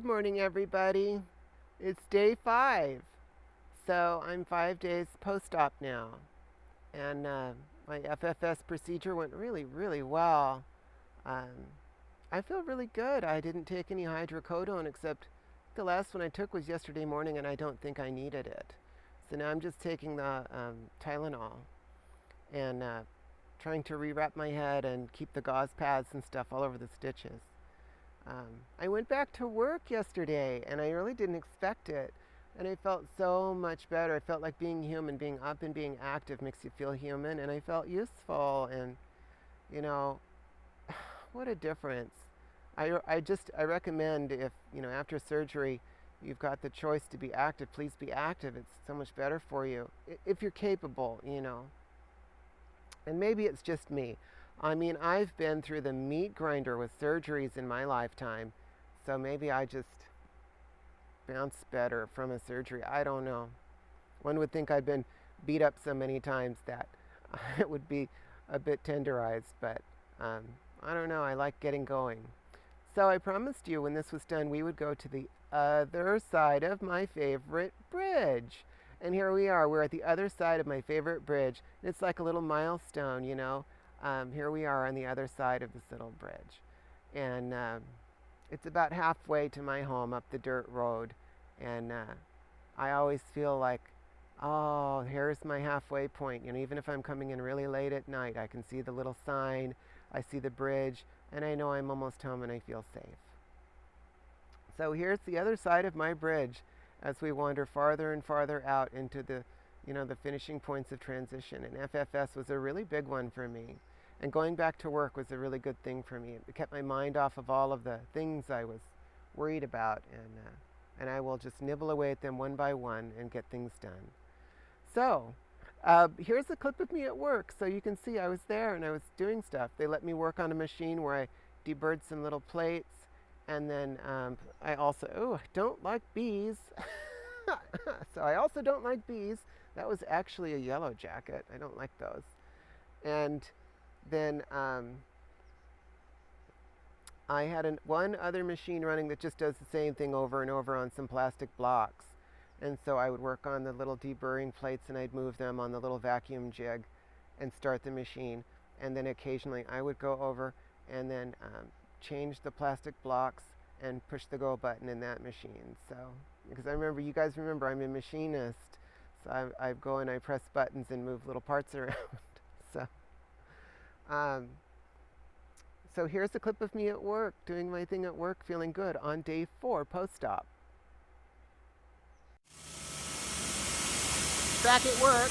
Good morning, everybody. It's day 5. So I'm 5 days post-op now. And my FFS procedure went really, really well. Um, I feel really good. I didn't take any hydrocodone except the last one I took was yesterday morning, and I don't think I needed it. So now I'm just taking the Tylenol and trying to rewrap my head and keep the gauze pads and stuff all over the stitches. I went back to work yesterday, and I really didn't expect it. And I felt so much better. I felt like being human, being up and being active makes you feel human, and I felt useful. And, you know, what a difference. I recommend if, after surgery, you've got the choice to be active, please be active. It's so much better for you if you're capable. And maybe it's just me. I mean, I've been through the meat grinder with surgeries in my lifetime, so maybe I just bounce better from a surgery. I don't know. One would think I've been beat up so many times that it would be a bit tenderized, but I don't know. I like getting going. So I promised you when this was done, we would go to the other side of my favorite bridge. And here we are. We're at the other side of my favorite bridge. It's like a little milestone. Here we are on the other side of this little bridge. And it's about halfway to my home up the dirt road. And I always feel like, oh, here's my halfway point. Even if I'm coming in really late at night, I can see the little sign, I see the bridge, and I know I'm almost home and I feel safe. So here's the other side of my bridge as we wander farther and farther out into the finishing points of transition. And FFS was a really big one for me. And going back to work was a really good thing for me. It kept my mind off of all of the things I was worried about, and I will just nibble away at them one by one and get things done. So here's a clip of me at work, so you can see I was there and I was doing stuff. They let me work on a machine where I deburred some little plates, and then I also, don't like bees. So I also don't like bees. That was actually a yellow jacket. I don't like those. And then I had one other machine running that just does the same thing over and over on some plastic blocks. And so I would work on the little deburring plates, and I'd move them on the little vacuum jig and start the machine. And then occasionally I would go over and then change the plastic blocks and push the go button in that machine. So, because you guys remember I'm a machinist. So I go and I press buttons and move little parts around. So here's a clip of me at work, doing my thing at work, feeling good on day 4 post-op. Back at work.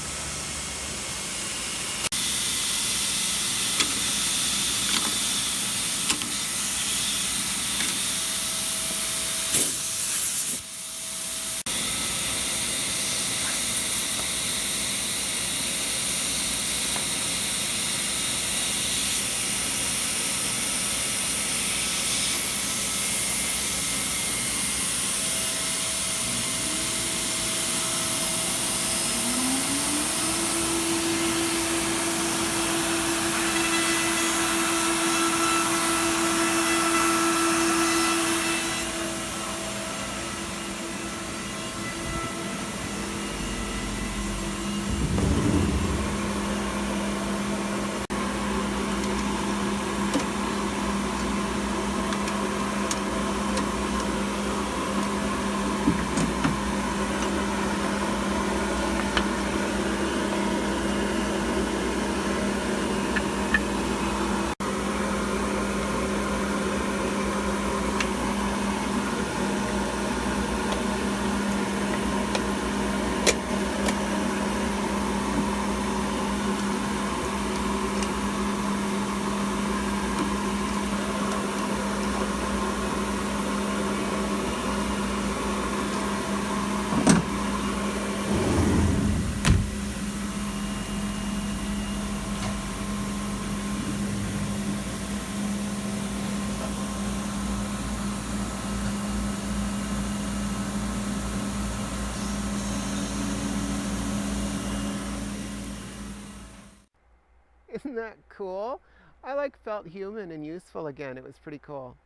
Isn't that cool? I felt human and useful again. It was pretty cool.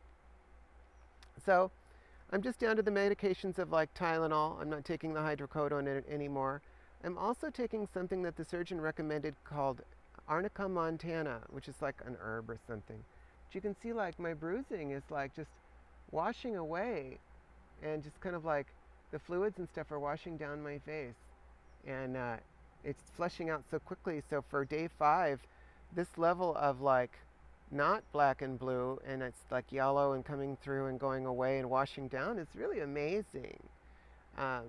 So I'm just down to the medications of like Tylenol. I'm not taking the hydrocodone anymore. I'm also taking something that the surgeon recommended called Arnica montana, which is like an herb or something. But you can see like my bruising is like just washing away, and just kind of like the fluids and stuff are washing down my face, and it's flushing out so quickly. So for day 5, this level of like not black and blue, and it's like yellow and coming through and going away and washing down is really amazing. Um,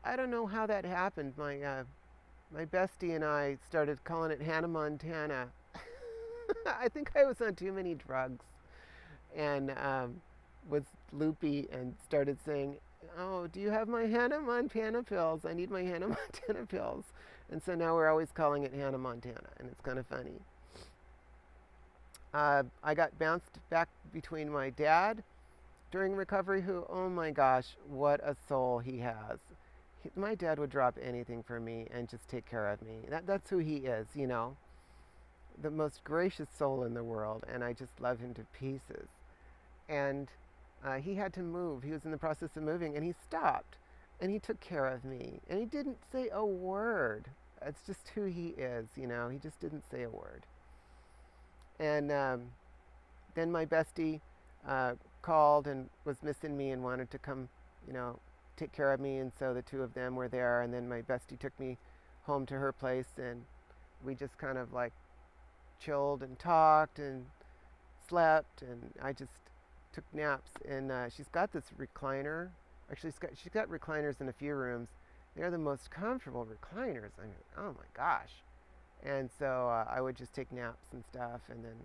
I don't know how that happened. My bestie and I started calling it Hannah Montana. I think I was on too many drugs and was loopy and started saying, "Oh, do you have my Hannah Montana pills? I need my Hannah Montana pills." And so now we're always calling it Hannah Montana, and it's kind of funny. I got bounced back between my dad during recovery, who, oh my gosh, what a soul he has. My dad would drop anything for me and just take care of me. That's who he is, you know, the most gracious soul in the world, and I just love him to pieces. And he had to move. He was in the process of moving, and he stopped, and he took care of me, and he didn't say a word. It's just who he is, you know. He just didn't say a word. And then my bestie called and was missing me and wanted to come, you know, take care of me. And so the two of them were there. And then my bestie took me home to her place, and we just kind of like chilled and talked and slept. And I just took naps. And she's got this recliner. Actually, she's got recliners in a few rooms. They're the most comfortable recliners. I mean, oh my gosh. And so I would just take naps and stuff. And then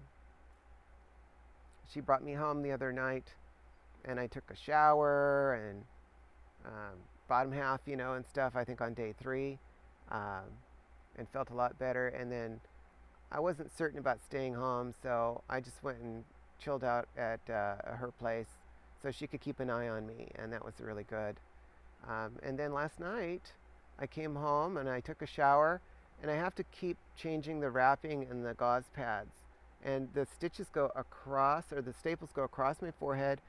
she brought me home the other night, and I took a shower and bottom half, you know, and stuff, I think on day 3, um, and felt a lot better. And then I wasn't certain about staying home, so I just went and chilled out at her place so she could keep an eye on me, and that was really good. And then last night, I came home and I took a shower, and I have to keep changing the wrapping and the gauze pads. And the stitches go across, or the staples go across my forehead,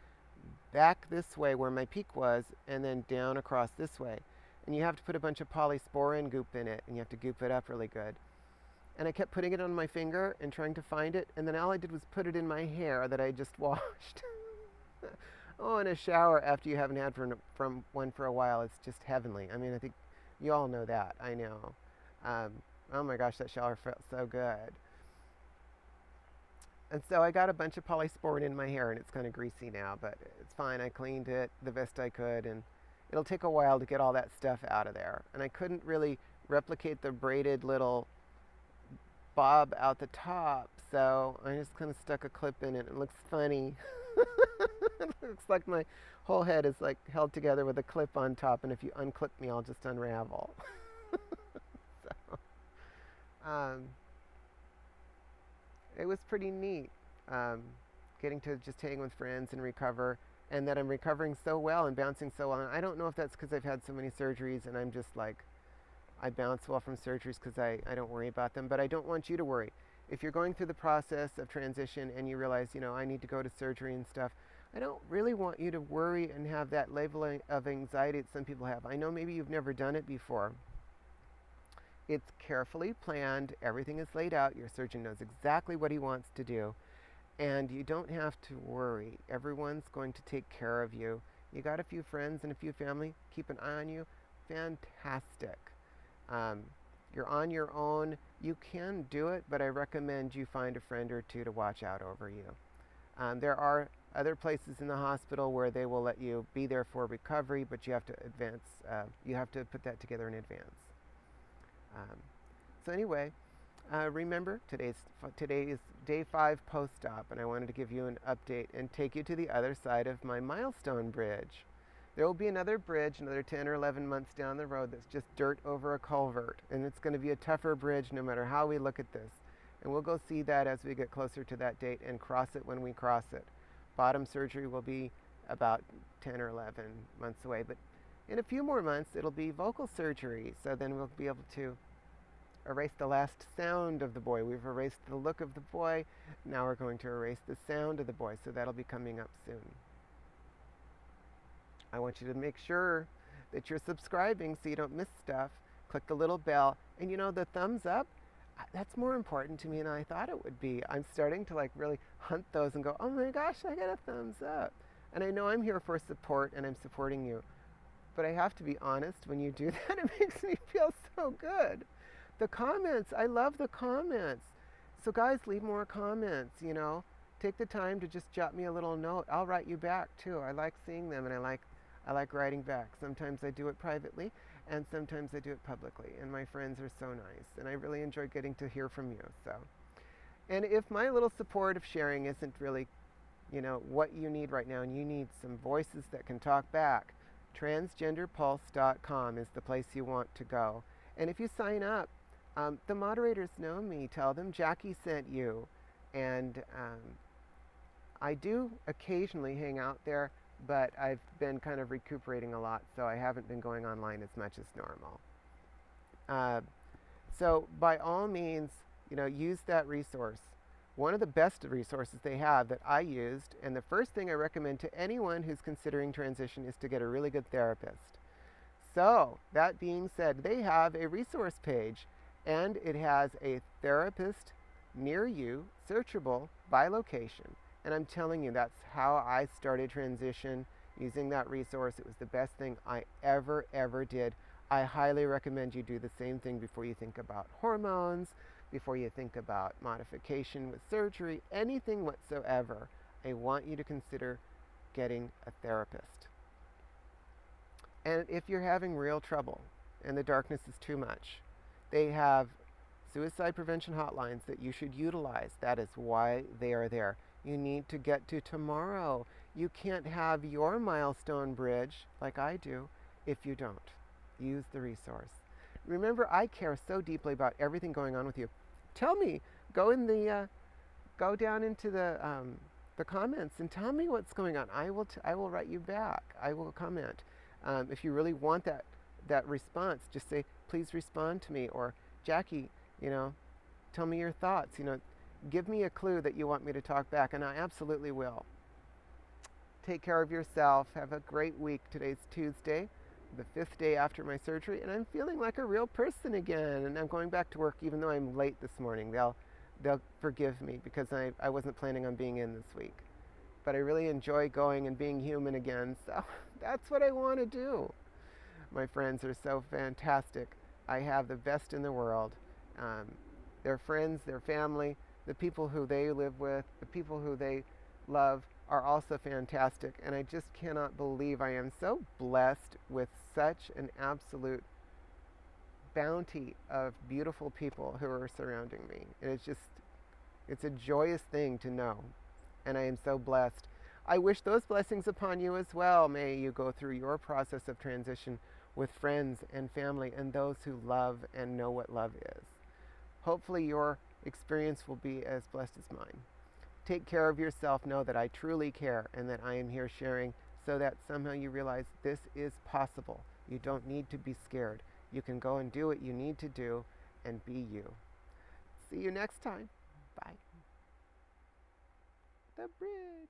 back this way where my peak was, and then down across this way. And you have to put a bunch of polysporin goop in it, and you have to goop it up really good. And I kept putting it on my finger and trying to find it, and then all I did was put it in my hair that I just washed. Oh, in a shower after you haven't had from one for a while, it's just heavenly. I mean, I think you all know that. I know. Oh my gosh, that shower felt so good. And so I got a bunch of polysporin in my hair, and it's kind of greasy now, but it's fine. I cleaned it the best I could, and it'll take a while to get all that stuff out of there. And I couldn't really replicate the braided little bob out the top, so I just kind of stuck a clip in it. It looks funny. It looks like my whole head is like held together with a clip on top, and if you unclip me, I'll just unravel. So, um, it was pretty neat, um, getting to just hang with friends and recover, and that I'm recovering so well and bouncing so well. And I don't know if that's because I've had so many surgeries and I'm just like, I bounce well from surgeries because I don't worry about them, but I don't want you to worry. If you're going through the process of transition and you realize, you know, I need to go to surgery and stuff, I don't really want you to worry and have that level of anxiety that some people have. I know maybe you've never done it before. It's carefully planned. Everything is laid out. Your surgeon knows exactly what he wants to do. And you don't have to worry. Everyone's going to take care of you. You got a few friends and a few family. Keep an eye on you. Fantastic. You're on your own. You can do it, but I recommend you find a friend or two to watch out over you. There are other places in the hospital where they will let you be there for recovery, but you have to advance. You have to put that together in advance. So anyway, remember today is day 5 post-op, and I wanted to give you an update and take you to the other side of my milestone bridge. There will be another bridge, another 10 or 11 months down the road that's just dirt over a culvert, and it's going to be a tougher bridge no matter how we look at this. And we'll go see that as we get closer to that date and cross it when we cross it. Bottom surgery will be about 10 or 11 months away, but in a few more months it'll be vocal surgery, so then we'll be able to erase the last sound of the boy. We've erased the look of the boy. Now we're going to erase the sound of the boy, so that'll be coming up soon. I want you to make sure that you're subscribing so you don't miss stuff. Click the little bell. And you know, the thumbs up, that's more important to me than I thought it would be. I'm starting to like really hunt those and go, oh my gosh, I got a thumbs up. And I know I'm here for support and I'm supporting you. But I have to be honest, when you do that, it makes me feel so good. The comments, I love the comments. So guys, leave more comments, you know. Take the time to just jot me a little note. I'll write you back too. I like seeing them and I like writing back. Sometimes I do it privately and sometimes I do it publicly. And my friends are so nice and I really enjoy getting to hear from you. So, and if my little support of sharing isn't really, you know, what you need right now and you need some voices that can talk back, transgenderpulse.com is the place you want to go. And if you sign up, the moderators know me. Tell them Jackie sent you. And I do occasionally hang out there, but I've been kind of recuperating a lot, so I haven't been going online as much as normal. So by all means, you know, use that resource. One of the best resources they have that I used, and the first thing I recommend to anyone who's considering transition is to get a really good therapist. So that being said, they have a resource page and it has a therapist near you, searchable by location. And I'm telling you, that's how I started transition, using that resource. It was the best thing I ever did. I highly recommend you do the same thing before you think about hormones, before you think about modification with surgery, anything whatsoever. I want you to consider getting a therapist. And if you're having real trouble and the darkness is too much, they have suicide prevention hotlines that you should utilize. That is why they are there. You need to get to tomorrow. You can't have your milestone bridge like I do if you don't. Use the resource. Remember, I care so deeply about everything going on with you. Tell me, go down into the comments and tell me what's going on. I will write you back. I will comment. If you really want that response, just say, please respond to me, or Jackie, you know, tell me your thoughts. You know, give me a clue that you want me to talk back, and I absolutely will. Take care of yourself. Have a great week. Today's Tuesday, the 5th day after my surgery, and I'm feeling like a real person again. And I'm going back to work even though I'm late this morning. They'll forgive me because I wasn't planning on being in this week. But I really enjoy going and being human again, so that's what I want to do. My friends are so fantastic. I have the best in the world. Their friends, their family, the people who they live with, the people who they love are also fantastic. And I just cannot believe I am so blessed with such an absolute bounty of beautiful people who are surrounding me. And it's a joyous thing to know. And I am so blessed. I wish those blessings upon you as well. May you go through your process of transition with friends and family and those who love and know what love is. Hopefully your experience will be as blessed as mine. Take care of yourself. Know that I truly care and that I am here sharing so that somehow you realize this is possible. You don't need to be scared. You can go and do what you need to do and be you. See you next time. Bye. The bridge.